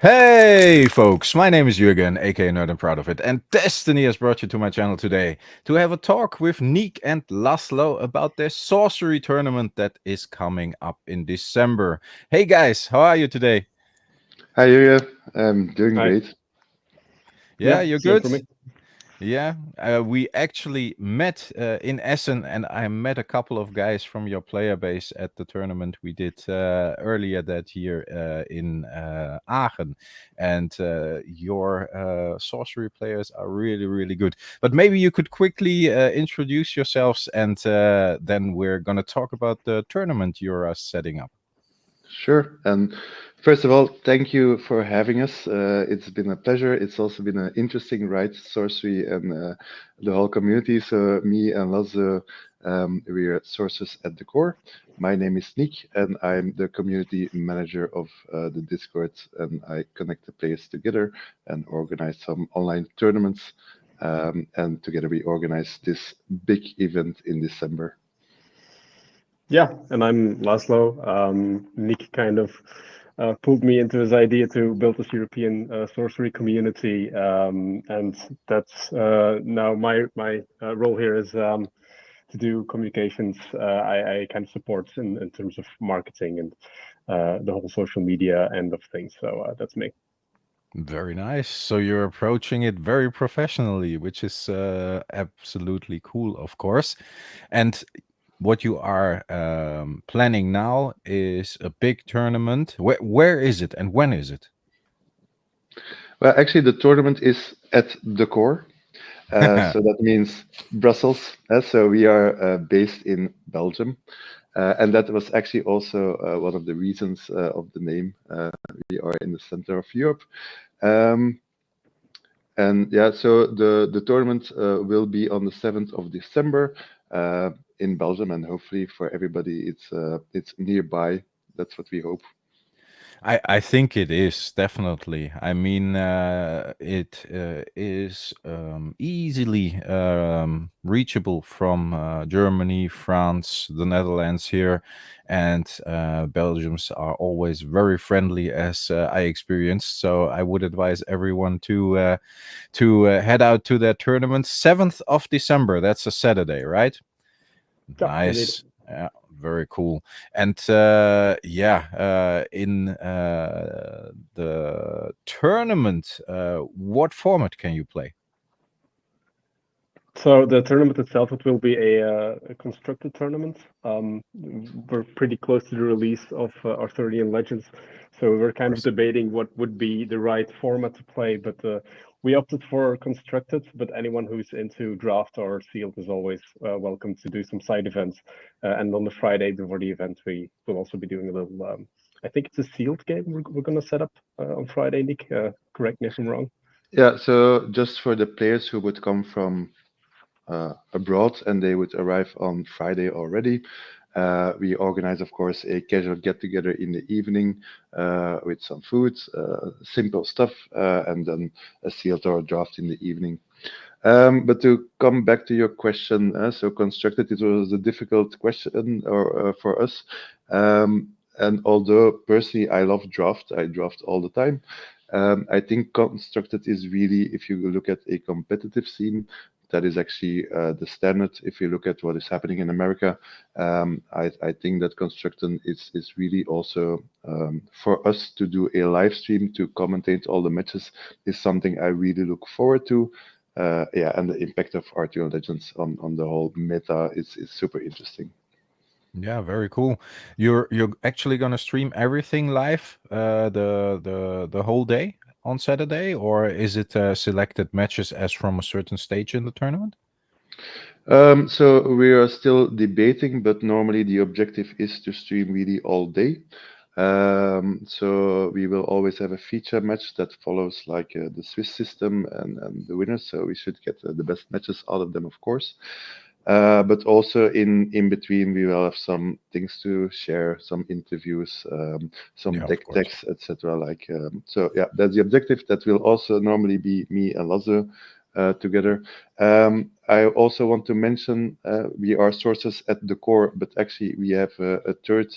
Hey folks, my name is Jürgen, aka Nerd and Proud of It, and Destiny has brought you to my channel today to have a talk with Nick and Laszlo about their sorcery tournament that is coming up in December. Hey guys, how are you today? Hi, Jürgen. I'm doing Hi. great. Yeah, Yeah, you're same good? for me. Yeah, we actually met in Essen, and I met a couple of guys from your player base at the tournament we did earlier that year in Aachen. And your sorcery players are really, really good. But maybe you could quickly introduce yourselves, and then we're going to talk about the tournament you're setting up. Sure. And first of all, thank you for having us. It's been a pleasure. It's also been an interesting ride, Sorcery and the whole community. So me and Lazo, we're Sorcerers at the Core. My name is Nick, and I'm the community manager of the Discord, and I connect the players together and organize some online tournaments. And together we organize this big event in December. Yeah, and I'm Laszlo. Nick kind of pulled me into his idea to build this European sorcery community, and that's now my role here is to do communications. I kind of support in terms of marketing and the whole social media end of things. So that's me. Very nice. So you're approaching it very professionally, which is absolutely cool, of course. And what you are planning now is a big tournament. Where is it and when is it? Well, actually, the tournament is at the core. So that means Brussels. So we are based in Belgium. And that was actually also one of the reasons of the name. We are in the center of Europe. Um, and yeah, so the tournament will be on the 7th of December in Belgium. And hopefully for everybody, it's nearby. That's what we hope. I think it is definitely. I mean, it is easily reachable from Germany, France, the Netherlands here, and Belgians are always very friendly, as I experienced. So I would advise everyone to head out to that tournament. 7th of December. That's a Saturday, right? Yeah, indeed. Nice. Yeah, very cool. And yeah, in the tournament, what format can you play? So the tournament itself, it will be a constructed tournament. We're pretty close to the release of Arthurian Legends, so we're kind of Course. debating what would be the right format to play. But we opted for constructed. But anyone who's into draft or sealed is always welcome to do some side events. And on the Friday before the event, we will also be doing a little. I think it's a sealed game we're going to set up on Friday. Nick, correct me if I'm wrong. Yeah, so just for the players who would come from abroad and they would arrive on Friday already. We organize, of course, a casual get together in the evening with some food, simple stuff, and then a sealed or a draft in the evening. But to come back to your question, so constructed, it was a difficult question or for us. And although personally I love draft, I draft all the time. I think constructed is really, if you look at a competitive scene, that is actually the standard. If you look at what is happening in America, I think that constructed is really also for us to do a live stream to commentate all the matches is something I really look forward to. Yeah, and the impact of Arthur Legends on the whole meta is super interesting. Yeah, very cool. You're actually gonna stream everything live, the whole day on Saturday, or is it selected matches as from a certain stage in the tournament? So we are still debating, but normally the objective is to stream really all day. So we will always have a feature match that follows like the Swiss system and the winners. So we should get the best matches out of them, of course. But also in between, we will have some things to share, some interviews, some Yeah, of deck course. decks, etc. Like so, yeah, that's the objective. That will also normally be me and Lazo together. I also want to mention we are sources at the core, but actually we have a third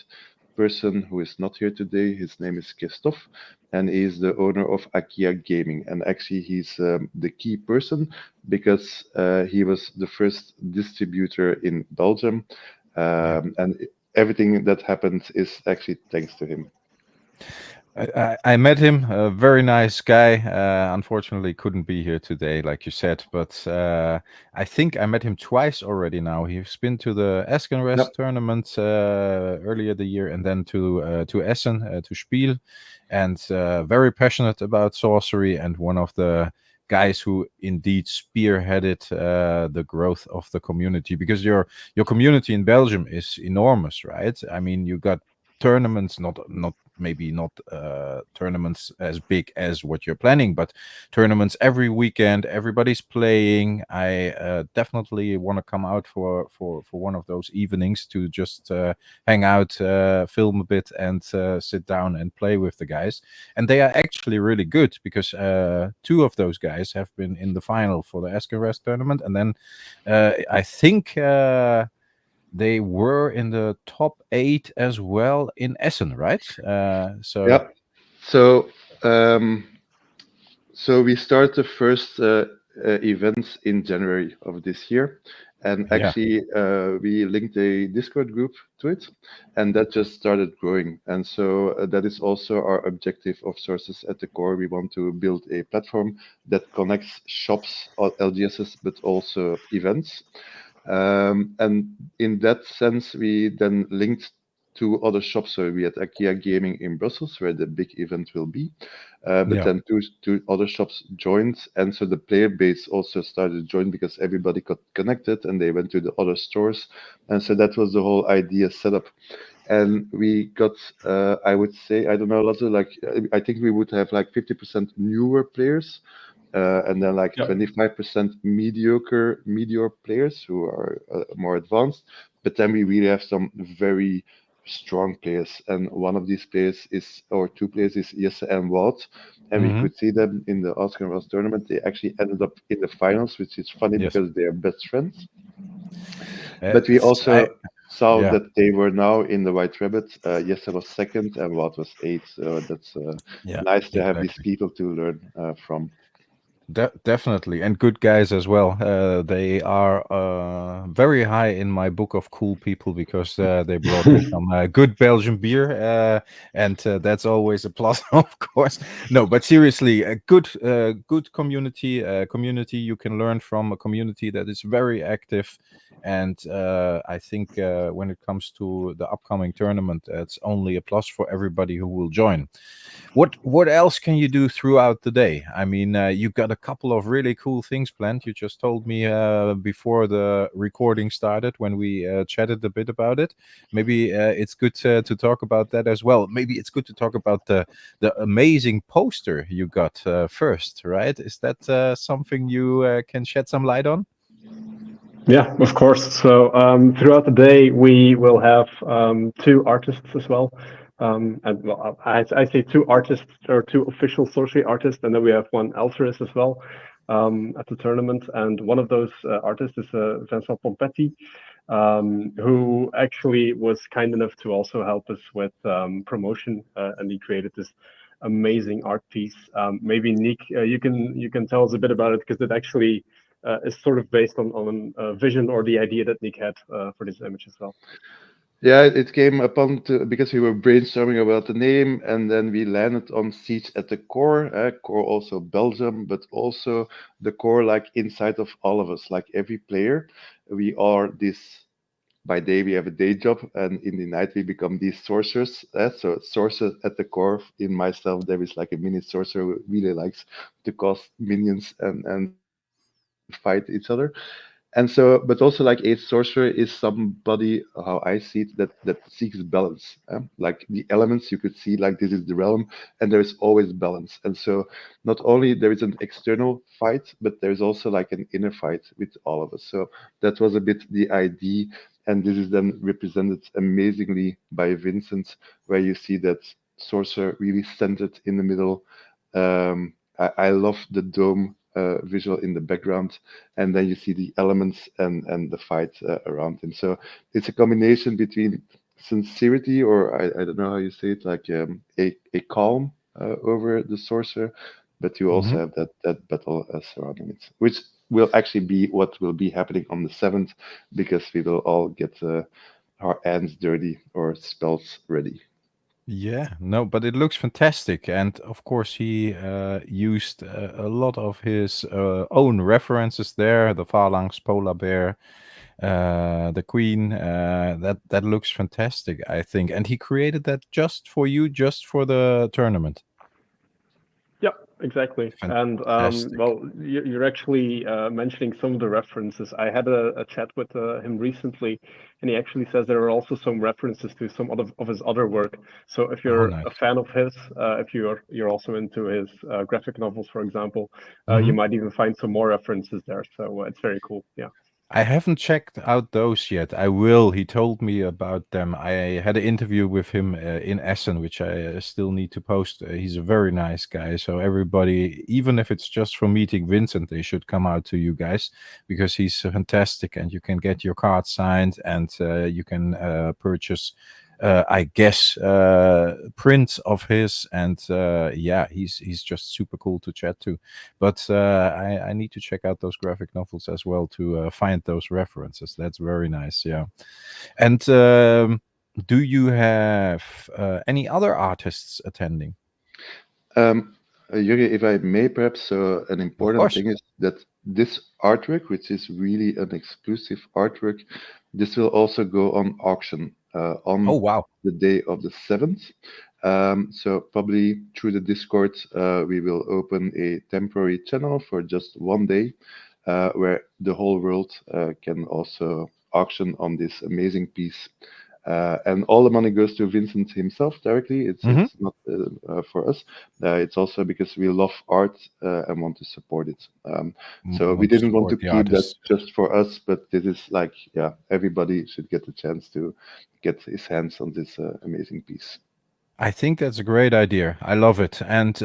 person who is not here today. His name is Christophe, and he is the owner of Akia Gaming. And actually, he's the key person because he was the first distributor in Belgium, and everything that happened is actually thanks to him. I met him, a very nice guy. Unfortunately, couldn't be here today, like you said. But I think I met him twice already now. He's been to the Eskenrest tournament earlier the year, and then to Essen, to Spiel, and very passionate about sorcery, and one of the guys who indeed spearheaded the growth of the community, because your community in Belgium is enormous, right? I mean, you got tournaments, not maybe not tournaments as big as what you're planning, but tournaments every weekend. Everybody's playing. I definitely want to come out for one of those evenings to just hang out, film a bit, and sit down and play with the guys. And they are actually really good, because two of those guys have been in the final for the Eskenrest tournament, and then I think they were in the top 8 as well in Essen, right? Yeah. So we start the first events in January of this year, and actually we linked a Discord group to it, and that just started growing. And so that is also our objective of Sorcerers at the Core. We want to build a platform that connects shops or LGSs, but also events. And in that sense, we then linked two other shops. So we had Akia Gaming in Brussels, where the big event will be. But then two other shops joined. And so the player base also started to join, because everybody got connected and they went to the other stores. And so that was the whole idea set up. And we got, I would say, I don't know, Lazo, like, I think we would have like 50% newer players. And then like 25% mediocre players who are more advanced. But then we really have some very strong players, and one of these players is, or two players is Jesse and Wout, and we could see them in the Oscar Ross tournament. They actually ended up in the finals, which is funny because they are best friends. But we also saw that they were now in the White Rabbit. Jesse was second and Wout was 8th. So that's nice to have these people to learn from. Definitely, and good guys as well. They are very high in my book of cool people, because they brought me some good Belgian beer, and that's always a plus, of course. No, but seriously, a good community, community you can learn from, a community that is very active. And I think when it comes to the upcoming tournament, it's only a plus for everybody who will join. What else can you do throughout the day? I mean, you've got a couple of really cool things planned. You just told me before the recording started, when we chatted a bit about it. Maybe it's good to talk about that as well. Maybe it's good to talk about the amazing poster you got first, right? Is that something you can shed some light on? Yeah, of course. So throughout the day, we will have two artists as well. And well, I say two artists, or two official sorcery artists, and then we have one altruist as well at the tournament. And one of those artists is Vincent Pompetti, who actually was kind enough to also help us with promotion, and he created this amazing art piece. Maybe Nick, you can tell us a bit about it, because it actually is sort of based on a vision, or the idea that Nick had for this image as well. Yeah, it came upon because we were brainstorming about the name, and then we landed on Siege at the Core. Core also Belgium, but also the core, like inside of all of us, like every player. We are this. By day we have a day job, and in the night we become these sorcerers. So sorcerers at the core. In myself, there is like a mini sorcerer who really likes to cast minions and fight each other. And so, but also like a sorcerer is somebody, how I see it, that seeks balance. Like the elements, you could see like this is the realm, and there is always balance. And so, not only there is an external fight, but there is also like an inner fight with all of us. So that was a bit the idea, and this is then represented amazingly by Vincent, where you see that sorcerer really centered in the middle. I love the dome visual in the background, and then you see the elements and the fight around him. So it's a combination between sincerity, or I don't know how you say it, like a calm over the sorcerer, but you also Mhm. have that battle surrounding it, which will actually be what will be happening on the 7th, because we will all get our hands dirty or spells ready. Yeah, no, but it looks fantastic, and of course he used a lot of his own references there. The phalanx, polar bear, the queen. That looks fantastic, I think, and he created that just for you, just for the tournament. Yeah, exactly. And Fantastic. well, you're actually mentioning some of the references. I had a chat with him recently, and he actually says there are also some references to some of his other work. So if Oh, you're a nice. fan of his, if you're also into his graphic novels, for example, you Mhm. might even find some more references there. So it's very cool. Yeah. I haven't checked out those yet. I will. He told me about them. I had an interview with him in Essen, which I still need to post. He's a very nice guy. So everybody, even if it's just for meeting Vincent, they should come out to you guys because he's fantastic, and you can get your card signed, and you can purchase. I guess prints of his, and yeah, he's just super cool to chat to. But I need to check out those graphic novels as well to find those references. That's very nice. Yeah. And do you have any other artists attending? Jürgen, if I may, perhaps, so an Of important course. thing is that this artwork, which is really an exclusive artwork, this will also go on auction Oh, on wow. the day of the 7th. So probably through the Discord, we will open a temporary channel for just one day, where the whole world can also auction on this amazing piece. And all the money goes to Vincent himself directly. Hmm. It's not for us. It's also because we love art and want to support it. So we Want to didn't want support to the keep that artists. just for us, but this is like, yeah, everybody should get the chance to get his hands on this amazing piece. I think that's a great idea. I love it. And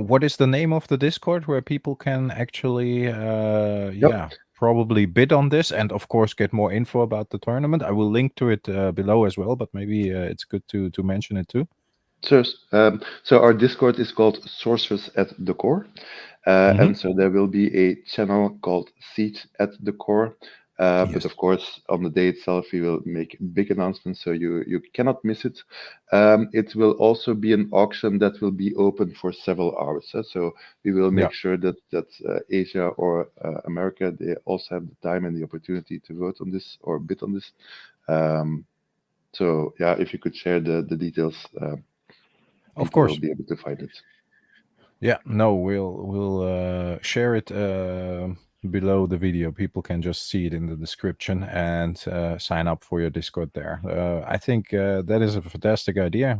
what is the name of the Discord where people can actually, Yep. yeah, probably bid on this and, of course, get more info about the tournament? I will link to it below as well, but maybe it's good to mention it too. So our Discord is called Sorcerers at the Core, Hmm. and so there will be a channel called Seat at the Core. But Yes. of course, on the day itself, we will make big announcements, so you cannot miss it. It will also be an auction that will be open for several hours. So we will Yeah. make sure that Asia or America, they also have the time and the opportunity to vote on this or bid on this. Um, so yeah, if you could share the details. Of People will course. be able to find it. Yeah, no, we'll share it below the video. People can just see it in the description and sign up for your Discord there. I think that is a fantastic idea.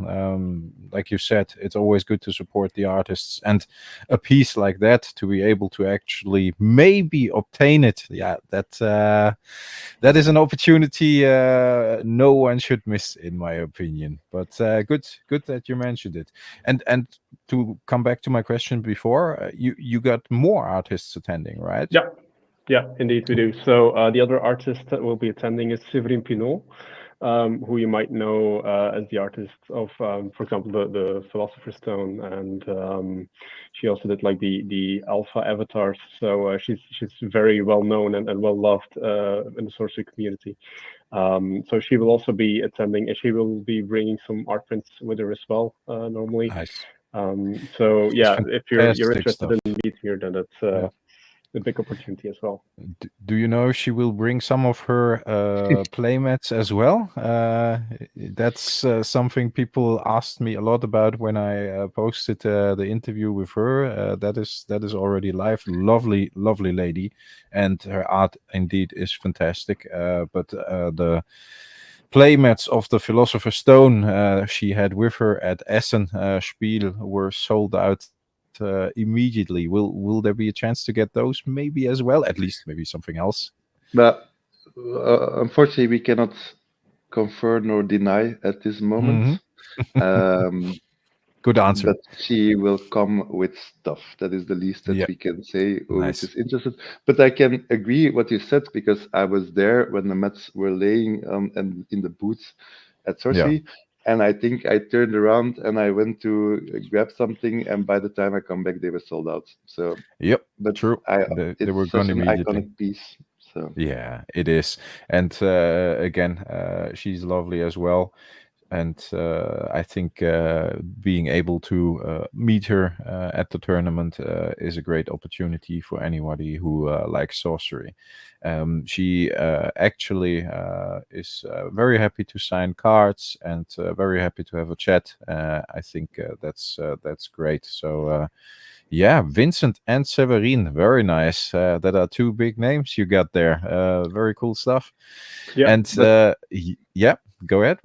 Like you said, it's always good to support the artists, and a piece like that to be able to actually maybe obtain it. Yeah, that is an opportunity no one should miss, in my opinion. But good that you mentioned it. And to come back to my question before, you got more artists attending, right? Yeah. Yeah, indeed we do. So the other artist that will be attending is Séverine Pinot, who you might know as the artist of, for example, the Philosopher's Stone, and she also did like the Alpha avatars. So she's very well known and well loved in the sorcery community. So she will also be attending, and she will be bringing some art prints with her as well, normally. Nice. So It's yeah, if you're fantastic interested stuff. in meeting her, then that's Yeah. a big opportunity as well. Do you know if she will bring some of her playmats as well? That's something people asked me a lot about when I posted the interview with her. That is already live. Lovely, lovely lady, and her art indeed is fantastic. But the playmats of the Philosopher's Stone she had with her at Essen Spiel were sold out immediately. Will there be a chance to get those maybe as well? At least maybe something else. But unfortunately, we cannot confirm nor deny at this moment. Hmm. Um, Good but answer. she will come with stuff. That is the least that Yeah, we can say, which nice. is interested. But I can agree what you said, because I was there when the mats were laying and in the booths, at Sorcery. And I think I turned around and I went to grab something, and by the time I come back, they were sold out. So, Yep, but true. They were it's such gone an immediately. iconic piece. So Yeah, it is. And again, she's lovely as well. And I think being able to meet her at the tournament is a great opportunity for anybody who likes sorcery. She actually is very happy to sign cards and very happy to have a chat. I think that's great. So yeah, Vincent and Severin, very nice. That are two big names you got there. Very cool stuff. Yeah, And yeah, go ahead.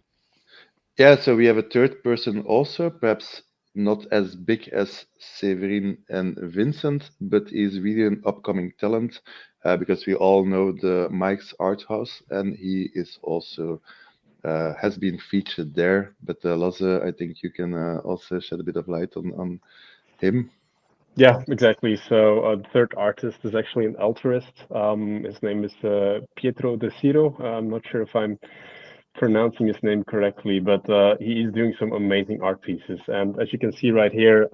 yeah, so we have a third person also, perhaps not as big as Severin and Vincent, but is really an upcoming talent because we all know the Mike's Art House, and he is also has been featured there. But Lasse, I think you can also shed a bit of light on him. yeah, exactly. So the third artist is actually an altruist. His name is Pietro De Ciro. I'm not sure if I'm pronouncing his name correctly, but he is doing some amazing art pieces. And as you can see right here,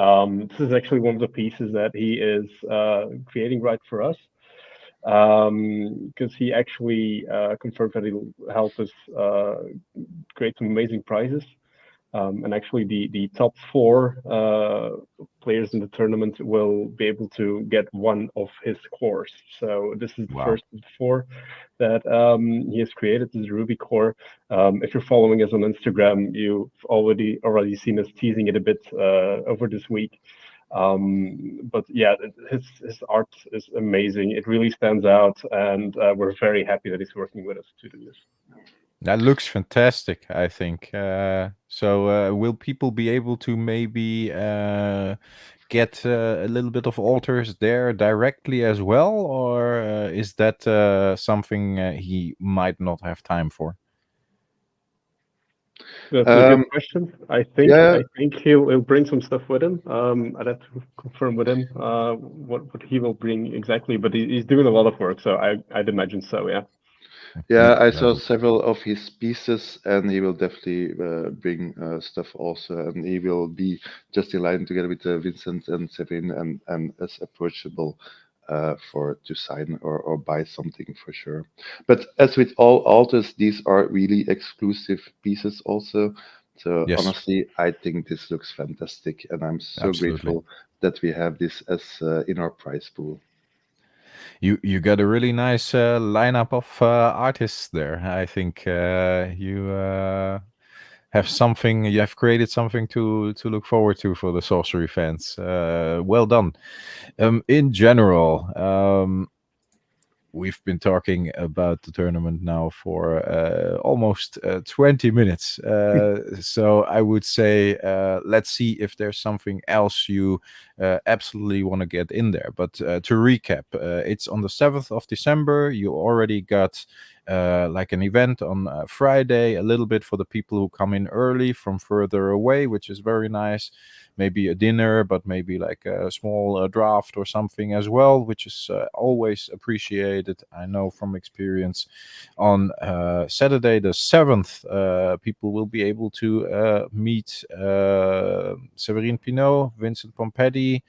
this is actually one of the pieces that he is creating right for us. Because he actually confirmed that he'll help us create some amazing prizes. And actually, the top four players in the tournament will be able to get one of his cores. So this is the Wow. first of the four that he has created. This is Ruby core. If you're following us on Instagram, you've already seen us teasing it a bit over this week. But yeah, his art is amazing. It really stands out, and we're very happy that he's working with us to do this. That looks fantastic, I think. So, will people be able to maybe get a little bit of altars there directly as well, or is that something he might not have time for? That's a good Um, question. I yeah, think he'll bring some stuff with him. I'd have to confirm with him what he will bring exactly, but he's doing a lot of work, so I'd imagine so. Yeah. yeah, I That saw would. several of his pieces, and he will definitely bring stuff also, and he will be just in line together with Vincent and Severin, and as approachable for to sign or buy something for sure. But as with all altars, these are really exclusive pieces also. So Yes, honestly, I think this looks fantastic, and I'm so absolutely. grateful that we have this as in our prize pool. You got a really nice lineup of artists there. I think you have something. You have created something to look forward to for the sorcery fans. Well done. In general, we've been talking about the tournament now for almost 20 minutes. So I would say let's see if there's something else you absolutely want to get in there. But to recap, it's on the 7th of December. You already got like an event on Friday, a little bit for the people who come in early from further away, which is very nice. Maybe a dinner, but maybe like a small draft or something as well, which is always appreciated. I know from experience. On Saturday, the 7th, people will be able to meet Severin Pinot, Vincent Pompetti.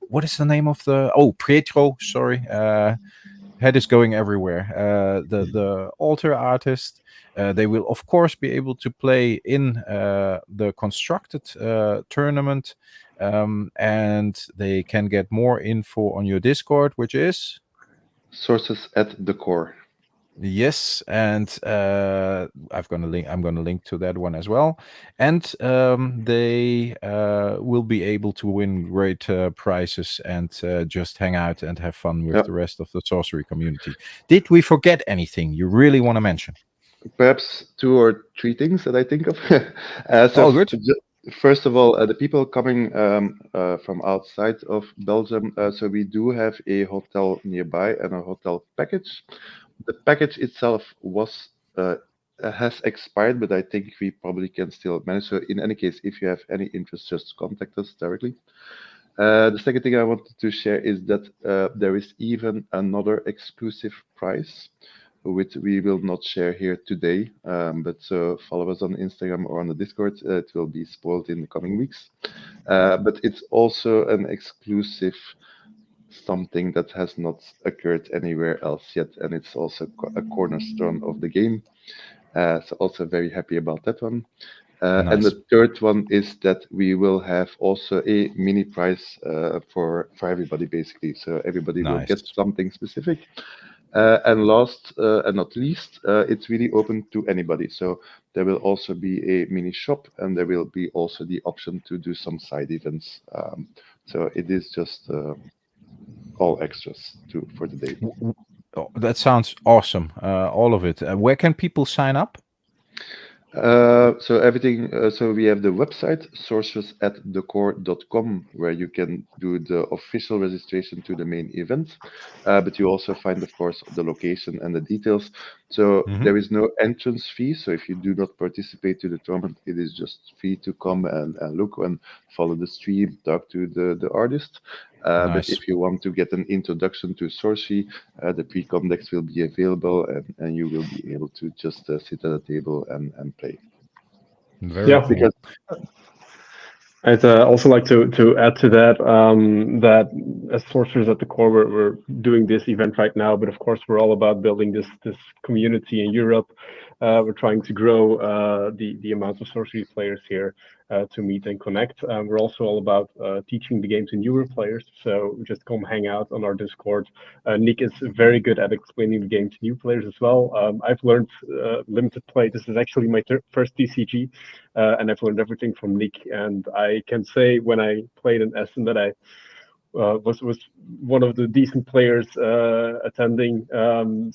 What is the name of the? Oh, Pietro. Sorry. Head is going everywhere. The altar artist. They will, of course, be able to play in the constructed tournament, and they can get more info on your Discord, which is Sources at the core. yes, and I'm gonna link to that one as well, and they will be able to win great prizes and just hang out and have fun with Yeah. the rest of the sorcery community. Did we forget anything you really want to mention? Perhaps two or three things that I think of. All good. First of all, the people coming from outside of Belgium. So we do have a hotel nearby and a hotel package. The package itself was has expired, but I think we probably can still manage. So in any case, if you have any interest, just contact us directly. The second thing I wanted to share is that there is even another exclusive prize, which we will not share here today, but so follow us on Instagram or on the Discord. It will be spoiled in the coming weeks. But it's also an exclusive something that has not occurred anywhere else yet, and it's also a cornerstone of the game. So also very happy about that one. And Nice. the third one is that we will have also a mini prize for everybody, basically. So everybody will get Nice. something specific. And last and not least, it's really open to anybody. So there will also be a mini shop, and there will be also the option to do some side events. So it is just all extras for the day. Oh, that sounds awesome. All of it. Where can people sign up? So everything. So we have the website sorcerersatthecore.com, where you can do the official registration to the main event. But you also find, of course, the location and the details. So there is no entrance fee. So if you do not participate to the tournament, it is just free to come and look and follow the stream, talk to the artist. But Nice. if you want to get an introduction to Sorcery, the pre-com decks will be available, and you will be able to just sit at a table and play. Very Yeah, cool. Because I'd also like to add to that that as Sorcerers at the Core, we're doing this event right now, but of course we're all about building this community in Europe. We're trying to grow the amount of Sorcery players here to meet and connect. We're also all about teaching the game to newer players, so just come hang out on our Discord. Nick is very good at explaining the game to new players as well. I've learned limited play. This is actually my first TCG. And I've learned everything from Nick. And I can say when I played in Essen that I was one of the decent players attending.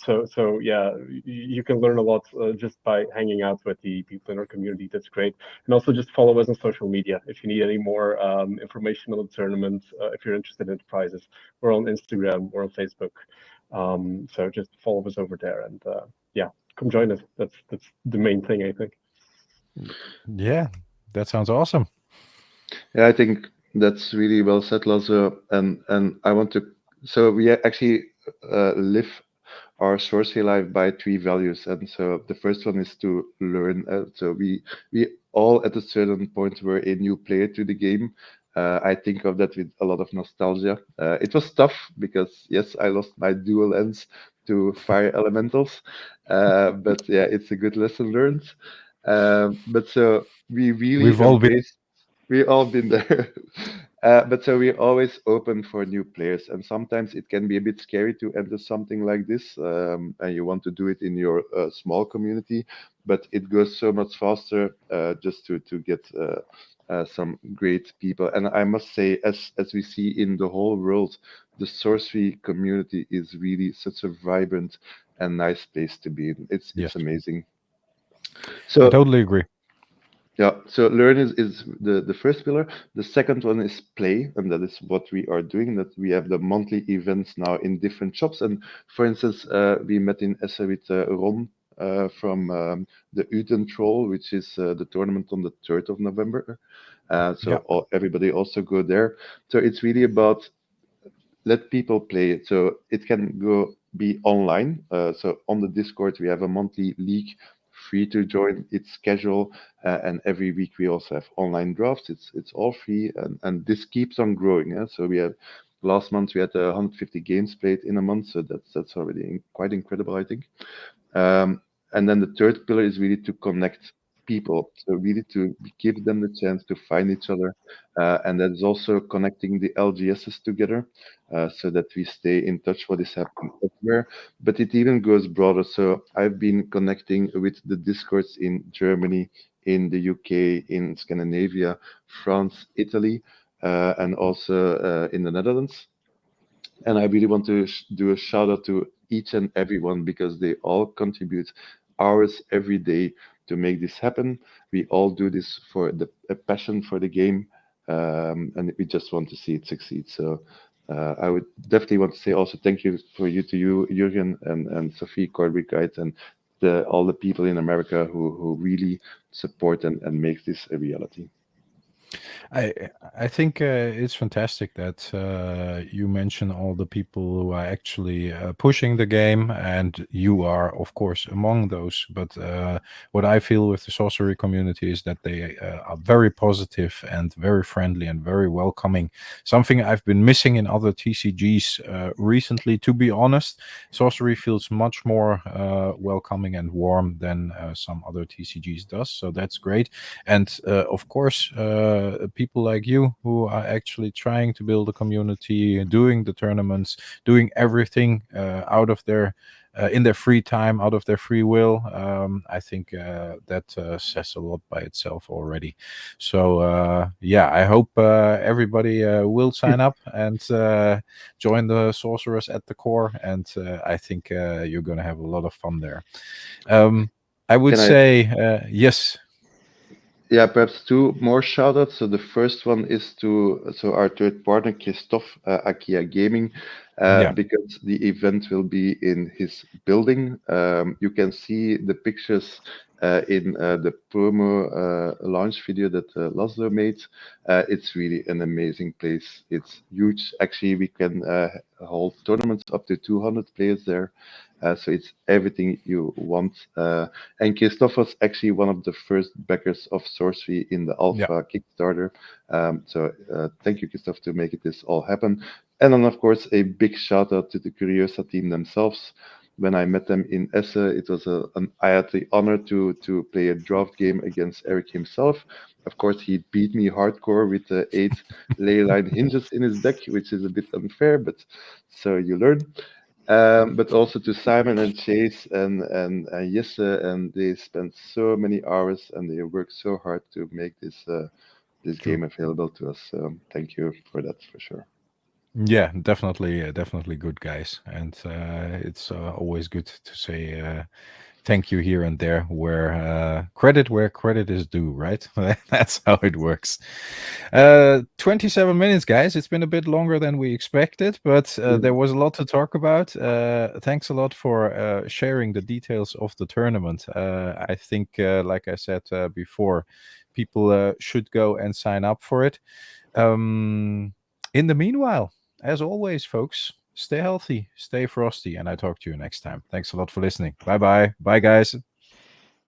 So yeah, you can learn a lot just by hanging out with the people in our community. That's great. And also just follow us on social media if you need any more information on the tournament. If you're interested in the prizes, we're on Instagram, we're on Facebook. So just follow us over there, and yeah, come join us. That's the main thing, I think. Yeah, that sounds awesome. yeah, I think that's really well said, Lazo. And I want to. So we actually live our Sorcery life by 3 values, and so the first one is to learn. So we all at a certain point were a new player to the game. I think of that with a lot of nostalgia. It was tough because yes, I lost my dual ends to fire elementals, but yeah, it's a good lesson learned. But so we really We've all been. embrace. We all been there. But so we're always open for new players, and sometimes it can be a bit scary to enter something like this, and you want to do it in your small community, but it goes so much faster just to get some great people. And I must say, as we see in the whole world, the sorcery community is really such a vibrant and nice place to be in. It's Yes, amazing. I So totally agree. yeah, so learn is the first pillar. The second one is play, and that is what we are doing. That we have the monthly events now in different shops. And for instance, we met in Essen with Ron from the Uten Troll, which is the tournament on the 3rd of November. Yeah. Everybody also go there. So it's really about let people play it. So it can go be online. So on the Discord, we have a monthly league, free to join. It's casual, and every week we also have online drafts. It's all free, and this keeps on growing. Yeah? So we have last month we had 150 games played in a month, so that's already quite incredible, I think. And then the third pillar is really to connect people. So really to give them the chance to find each other, and that is also connecting the LGSs together, so that we stay in touch what is happening everywhere. But it even goes broader. So I've been connecting with the discords in Germany, in the UK, in Scandinavia, France, Italy, and also in the Netherlands. And I really want to do a shout out to each and everyone because they all contribute hours every day to make this happen. We all do this for a passion for the game, and we just want to see it succeed. So I would definitely want to say also thank you to you, Jürgen, and Sophie Corbicite, and all the people in America who really support and make this a reality. I think it's fantastic that you mention all the people who are actually pushing the game, and you are, of course, among those. But what I feel with the sorcery community is that they are very positive and very friendly and very welcoming. Something I've been missing in other TCGs recently, to be honest. Sorcery feels much more welcoming and warm than some other TCGs does, so that's great. And of course, people like you who are actually trying to build a community, doing the tournaments, doing everything out of their in their free time, out of their free will. I think that says a lot by itself already. So yeah, I hope everybody will sign up and join the Sorcerers at the Core, and I think you're going to have a lot of fun there. I would Can I- say yes. Yeah, perhaps two more shout outs. So the first one is to our third partner, Christophe, Akia Gaming, Yeah. because the event will be in his building. You can see the pictures in the promo launch video that Laszlo made. It's really an amazing place. It's huge. Actually, we can hold tournaments up to 200 players there. So it's everything you want. And Christophe was actually one of the first backers of Sorcery in the Alpha Kickstarter. So thank you, Christophe, to make this all happen. And then, of course, a big shout out to the Curiosa team themselves. When I met them in Essen, it was I had the honor to play a draft game against Eric himself. Of course, he beat me hardcore with 8 leyline hinges in his deck, which is a bit unfair, but so you learn. But also to Simon and Chase and Jesse, and they spent so many hours and they worked so hard to make this game available to us. So thank you for that, for sure. Yeah, definitely good guys, and it's always good to say thank you here and there, where credit is due, right? That's how it works. 27 minutes, guys. It's been a bit longer than we expected, but there was a lot to talk about. Thanks a lot for sharing the details of the tournament. I think, like I said before, people should go and sign up for it. In the meanwhile, as always, folks, stay healthy, stay frosty, and I talk to you next time. Thanks a lot for listening. Bye-bye. Bye, guys.